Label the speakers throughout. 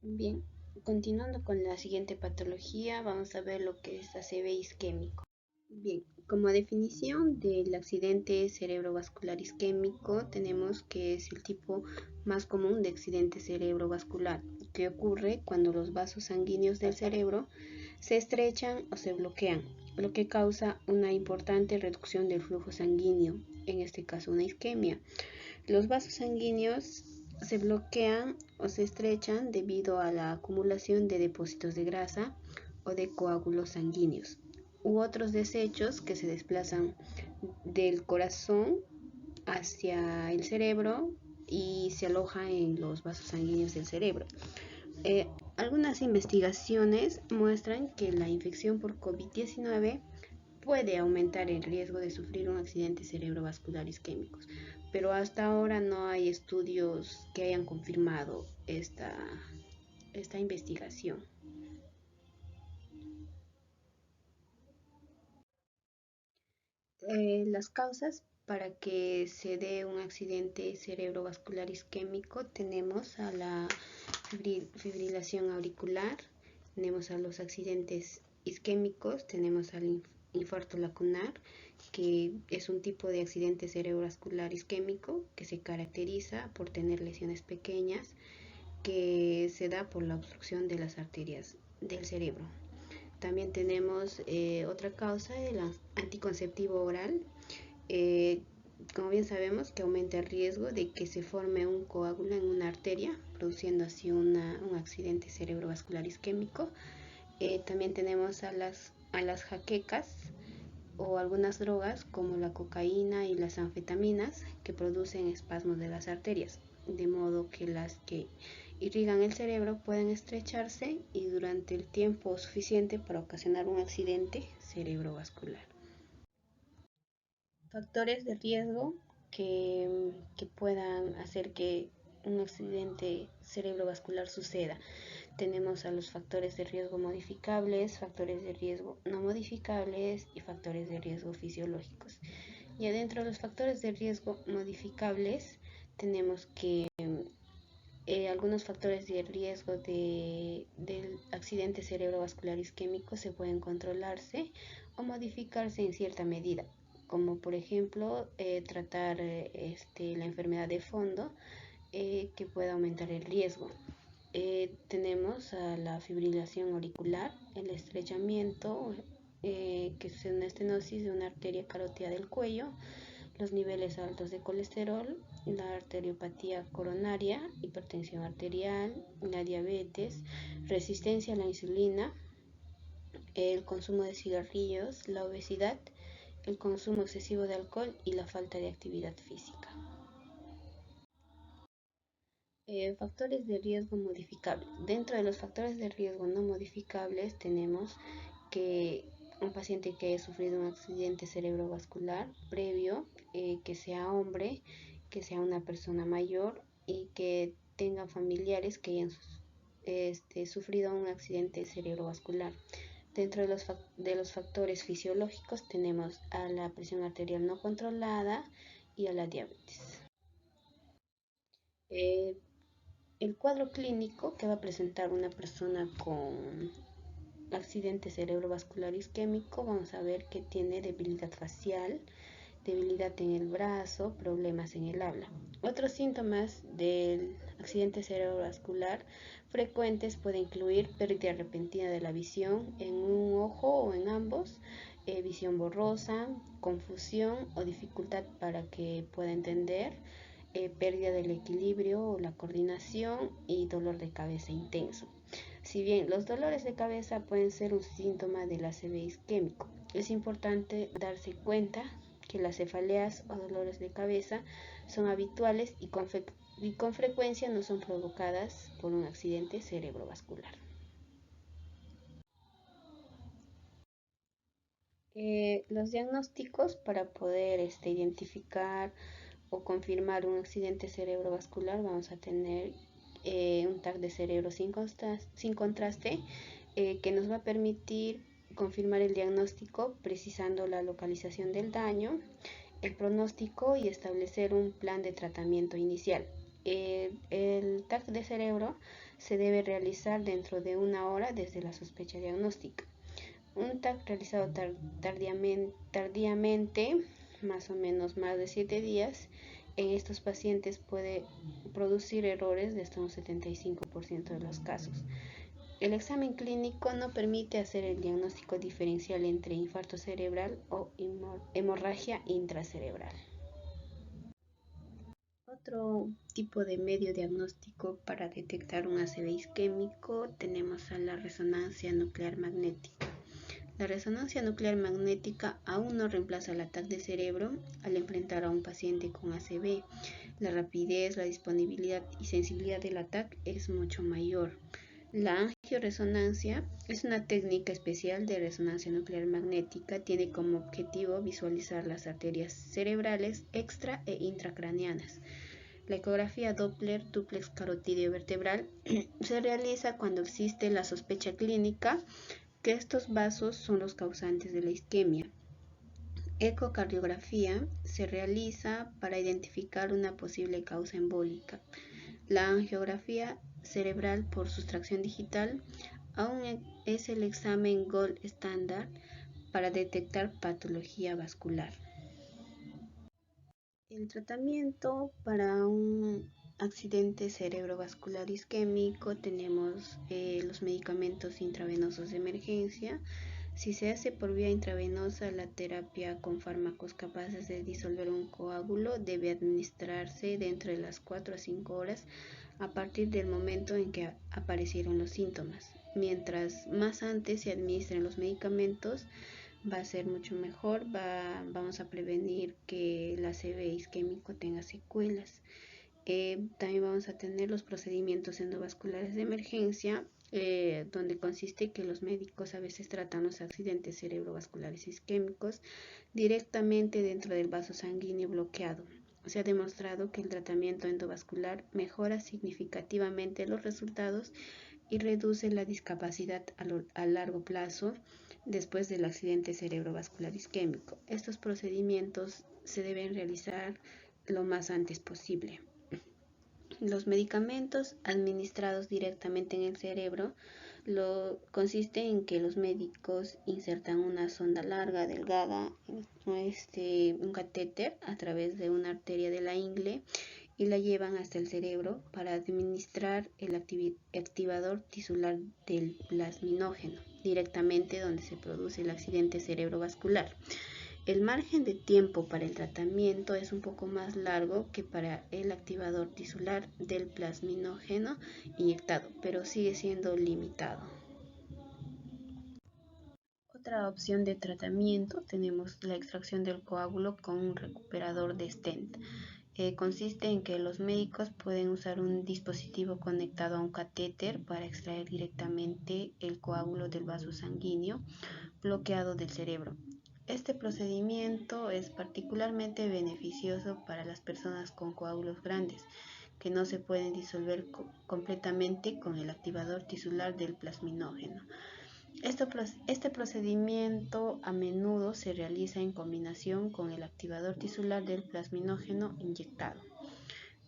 Speaker 1: Bien, continuando con la siguiente patología, vamos a ver lo que es ACV isquémico. Bien, como definición del accidente cerebrovascular isquémico, tenemos que es el tipo más común de accidente cerebrovascular, que ocurre cuando los vasos sanguíneos del cerebro se estrechan o se bloquean, lo que causa una importante reducción del flujo sanguíneo, en este caso una isquemia. Los vasos sanguíneos se bloquean o se estrechan debido a la acumulación de depósitos de grasa o de coágulos sanguíneos u otros desechos que se desplazan del corazón hacia el cerebro y se alojan en los vasos sanguíneos del cerebro. Eh, Algunas investigaciones muestran que la infección por COVID-19 puede aumentar el riesgo de sufrir un accidente cerebrovascular isquémico, pero hasta ahora no hay estudios que hayan confirmado esta investigación. Las causas para que se dé un accidente cerebrovascular isquémico tenemos a la fibrilación auricular, tenemos a los accidentes isquémicos, tenemos al infarto lacunar, que es un tipo de accidente cerebrovascular isquémico que se caracteriza por tener lesiones pequeñas que se da por la obstrucción de las arterias del cerebro. También tenemos otra causa, el anticonceptivo oral. Eh, Como bien sabemos, que aumenta el riesgo de que se forme un coágulo en una arteria, produciendo así un accidente cerebrovascular isquémico. También tenemos a las jaquecas o algunas drogas como la cocaína y las anfetaminas que producen espasmos de las arterias, de modo que las que irrigan el cerebro pueden estrecharse y durante el tiempo suficiente para ocasionar un accidente cerebrovascular. Factores de riesgo que puedan hacer que un accidente cerebrovascular suceda. Tenemos a los factores de riesgo modificables, factores de riesgo no modificables y factores de riesgo fisiológicos. Y adentro de los factores de riesgo modificables tenemos que algunos factores de riesgo del accidente cerebrovascular isquémico se pueden controlarse o modificarse en cierta medida, como por ejemplo tratar la enfermedad de fondo que pueda aumentar el riesgo. Tenemos a la fibrilación auricular, el estrechamiento que sucede una estenosis de una arteria carótida del cuello, los niveles altos de colesterol, la arteriopatía coronaria, hipertensión arterial, la diabetes, resistencia a la insulina, el consumo de cigarrillos, la obesidad, el consumo excesivo de alcohol y la falta de actividad física. Factores de riesgo modificables. Dentro de los factores de riesgo no modificables tenemos que un paciente que haya sufrido un accidente cerebrovascular previo, que sea hombre, que sea una persona mayor y que tenga familiares que hayan sufrido un accidente cerebrovascular. Dentro de los factores fisiológicos tenemos a la presión arterial no controlada y a la diabetes. Eh, El cuadro clínico que va a presentar una persona con accidente cerebrovascular isquémico, vamos a ver que tiene debilidad facial, debilidad en el brazo, problemas en el habla. Otros síntomas del accidente cerebrovascular frecuentes pueden incluir pérdida repentina de la visión en un ojo o en ambos, visión borrosa, confusión o dificultad para que pueda entender, pérdida del equilibrio o la coordinación y dolor de cabeza intenso. Si bien los dolores de cabeza pueden ser un síntoma del ACV isquémico, es importante darse cuenta que las cefaleas o dolores de cabeza son habituales y con frecuencia no son provocadas por un accidente cerebrovascular. Los diagnósticos para poder identificar o confirmar un accidente cerebrovascular, vamos a tener un TAC de cerebro sin contraste que nos va a permitir confirmar el diagnóstico precisando la localización del daño, el pronóstico y establecer un plan de tratamiento inicial. El TAC de cerebro se debe realizar dentro de 1 hora desde la sospecha diagnóstica. Un TAC realizado tardíamente, más o menos más de 7 días, en estos pacientes puede producir errores de hasta un 75% de los casos. El examen clínico no permite hacer el diagnóstico diferencial entre infarto cerebral o hemorragia intracerebral. Otro tipo de medio diagnóstico para detectar un ACV isquémico tenemos a la resonancia nuclear magnética. La resonancia nuclear magnética aún no reemplaza el ATAC de cerebro al enfrentar a un paciente con ACV. La rapidez, la disponibilidad y sensibilidad del ATAC es mucho mayor. La angioresonancia es una técnica especial de resonancia nuclear magnética. Tiene como objetivo visualizar las arterias cerebrales extra e intracraneanas. La ecografía Doppler dúplex carotídeo vertebral se realiza cuando existe la sospecha clínica que estos vasos son los causantes de la isquemia. Ecocardiografía se realiza para identificar una posible causa embólica. La angiografía cerebral por sustracción digital aún es el examen gold estándar para detectar patología vascular. El tratamiento para un accidente cerebrovascular isquémico tenemos los medicamentos intravenosos de emergencia. Si se hace por vía intravenosa, la terapia con fármacos capaces de disolver un coágulo debe administrarse dentro de las 4 a 5 horas a partir del momento en que aparecieron los síntomas. Mientras más antes se administren los medicamentos, va a ser mucho mejor, vamos a prevenir que el ACV isquémico tenga secuelas. También vamos a tener los procedimientos endovasculares de emergencia, donde consiste que los médicos a veces tratan los accidentes cerebrovasculares isquémicos directamente dentro del vaso sanguíneo bloqueado. Se ha demostrado que el tratamiento endovascular mejora significativamente los resultados y reduce la discapacidad a largo plazo después del accidente cerebrovascular isquémico. Estos procedimientos se deben realizar lo más antes posible. Los medicamentos administrados directamente en el cerebro consiste en que los médicos insertan una sonda larga, delgada, un catéter a través de una arteria de la ingle y la llevan hasta el cerebro para administrar el activador tisular del plasminógeno, directamente donde se produce el accidente cerebrovascular. El margen de tiempo para el tratamiento es un poco más largo que para el activador tisular del plasminógeno inyectado, pero sigue siendo limitado. Otra opción de tratamiento tenemos la extracción del coágulo con un recuperador de stent. Consiste en que los médicos pueden usar un dispositivo conectado a un catéter para extraer directamente el coágulo del vaso sanguíneo bloqueado del cerebro. Este procedimiento es particularmente beneficioso para las personas con coágulos grandes que no se pueden disolver completamente con el activador tisular del plasminógeno. Este procedimiento a menudo se realiza en combinación con el activador tisular del plasminógeno inyectado.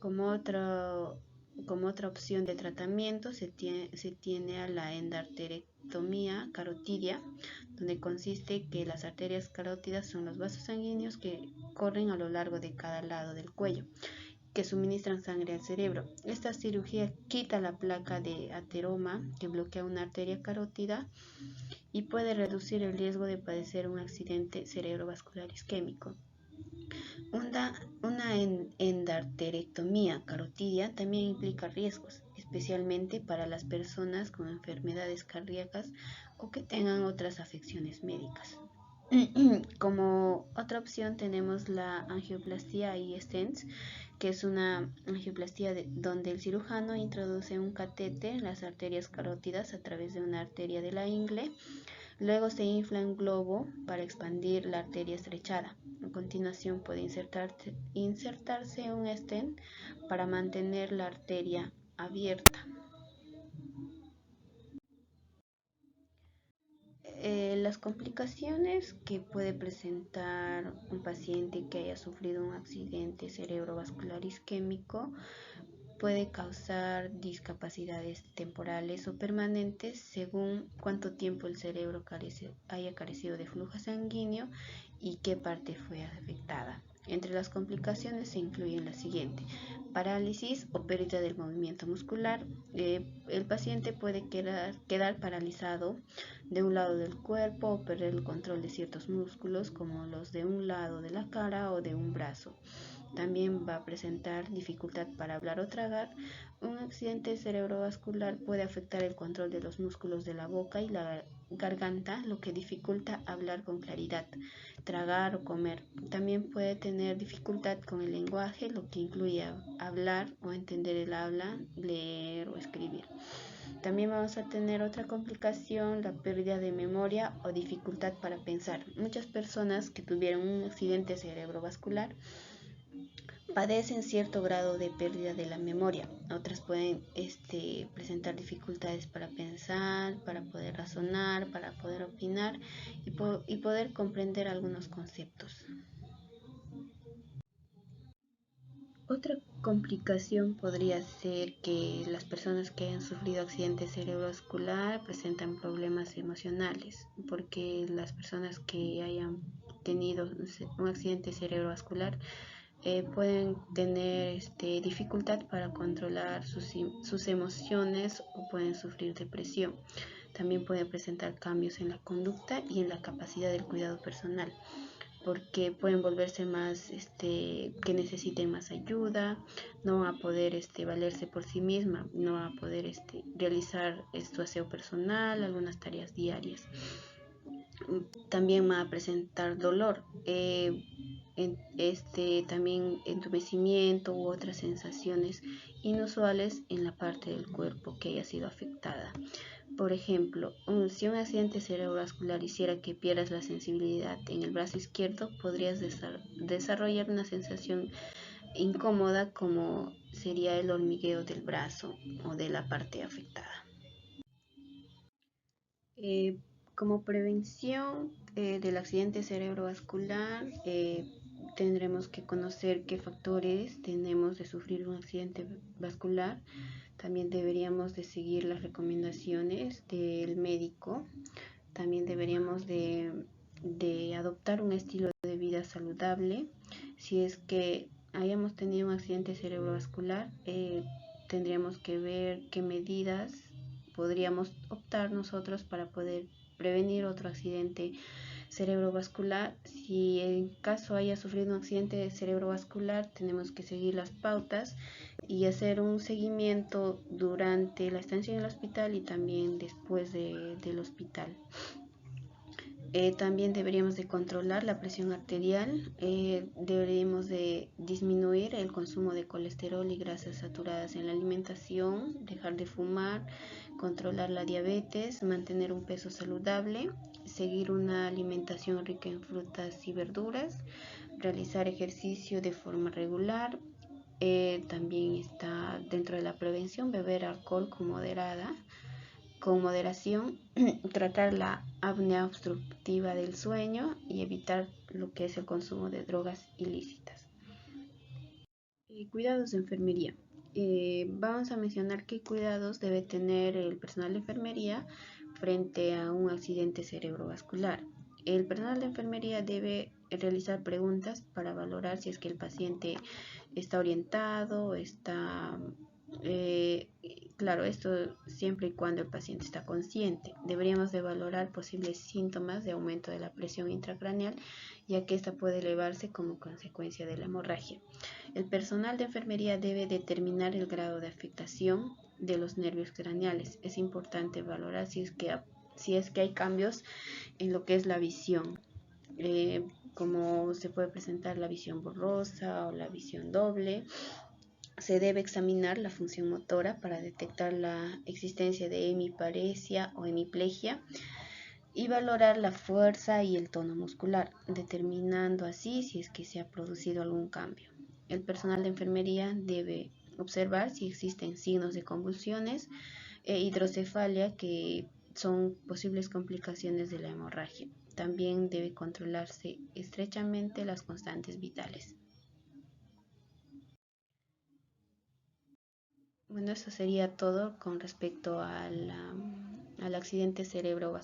Speaker 1: Como otra opción de tratamiento se tiene a la endarterectomía carotidia, donde consiste que las arterias carótidas son los vasos sanguíneos que corren a lo largo de cada lado del cuello, que suministran sangre al cerebro. Esta cirugía quita la placa de ateroma que bloquea una arteria carótida y puede reducir el riesgo de padecer un accidente cerebrovascular isquémico. Una endarterectomía carotidia también implica riesgos, especialmente para las personas con enfermedades cardíacas o que tengan otras afecciones médicas. Como otra opción tenemos la angioplastía y stents, que es una angioplastía donde el cirujano introduce un catéter en las arterias carótidas a través de una arteria de la ingle. Luego se infla un globo para expandir la arteria estrechada. A continuación puede insertarse un stent para mantener la arteria abierta. Las complicaciones que puede presentar un paciente que haya sufrido un accidente cerebrovascular isquémico puede causar discapacidades temporales o permanentes según cuánto tiempo el cerebro haya carecido de flujo sanguíneo y qué parte fue afectada. Entre las complicaciones se incluyen la siguiente: parálisis o pérdida del movimiento muscular. El paciente puede quedar paralizado de un lado del cuerpo o perder el control de ciertos músculos como los de un lado de la cara o de un brazo. También va a presentar dificultad para hablar o tragar. Un accidente cerebrovascular puede afectar el control de los músculos de la boca y la garganta, lo que dificulta hablar con claridad, tragar o comer. También puede tener dificultad con el lenguaje, lo que incluye hablar o entender el habla, leer o escribir. También vamos a tener otra complicación, la pérdida de memoria o dificultad para pensar. Muchas personas que tuvieron un accidente cerebrovascular padecen cierto grado de pérdida de la memoria. Otras pueden presentar dificultades para pensar, para poder razonar, para poder opinar y poder comprender algunos conceptos. Otra complicación podría ser que las personas que hayan sufrido accidente cerebrovascular presentan problemas emocionales, porque las personas que hayan tenido un accidente cerebrovascular pueden tener dificultad para controlar sus emociones o pueden sufrir depresión. También pueden presentar cambios en la conducta y en la capacidad del cuidado personal, porque pueden volverse más, que necesiten más ayuda, no va a poder valerse por sí misma, no va a poder realizar su aseo personal, algunas tareas diarias. También va a presentar dolor, también entumecimiento u otras sensaciones inusuales en la parte del cuerpo que haya sido afectada. Por ejemplo, si un accidente cerebrovascular hiciera que pierdas la sensibilidad en el brazo izquierdo, podrías desarrollar una sensación incómoda como sería el hormigueo del brazo o de la parte afectada. Eh, Como prevención del accidente cerebrovascular, tendremos que conocer qué factores tenemos de sufrir un accidente vascular. También deberíamos de seguir las recomendaciones del médico. También deberíamos de adoptar un estilo de vida saludable. Si es que hayamos tenido un accidente cerebrovascular, tendríamos que ver qué medidas podríamos optar nosotros para poder prevenir otro accidente cerebrovascular. Si en caso haya sufrido un accidente cerebrovascular, tenemos que seguir las pautas y hacer un seguimiento durante la estancia en el hospital y también después del hospital. También deberíamos de controlar la presión arterial, deberíamos de disminuir el consumo de colesterol y grasas saturadas en la alimentación, dejar de fumar, controlar la diabetes, mantener un peso saludable, seguir una alimentación rica en frutas y verduras, realizar ejercicio de forma regular. También está dentro de la prevención beber alcohol con moderación, tratar la apnea obstructiva del sueño y evitar lo que es el consumo de drogas ilícitas. Cuidados de enfermería. Vamos a mencionar qué cuidados debe tener el personal de enfermería frente a un accidente cerebrovascular. El personal de enfermería debe realizar preguntas para valorar si es que el paciente está orientado, eh, claro, esto siempre y cuando el paciente está consciente. Deberíamos de valorar posibles síntomas de aumento de la presión intracraneal, ya que esta puede elevarse como consecuencia de la hemorragia. El personal de enfermería debe determinar el grado de afectación de los nervios craneales. Es importante valorar si es que hay cambios en lo que es la visión, como se puede presentar la visión borrosa o la visión doble. Se debe examinar la función motora para detectar la existencia de hemiparesia o hemiplegia y valorar la fuerza y el tono muscular, determinando así si es que se ha producido algún cambio. El personal de enfermería debe observar si existen signos de convulsiones e hidrocefalia, que son posibles complicaciones de la hemorragia. También debe controlarse estrechamente las constantes vitales. Bueno, eso sería todo con respecto al accidente cerebrovascular.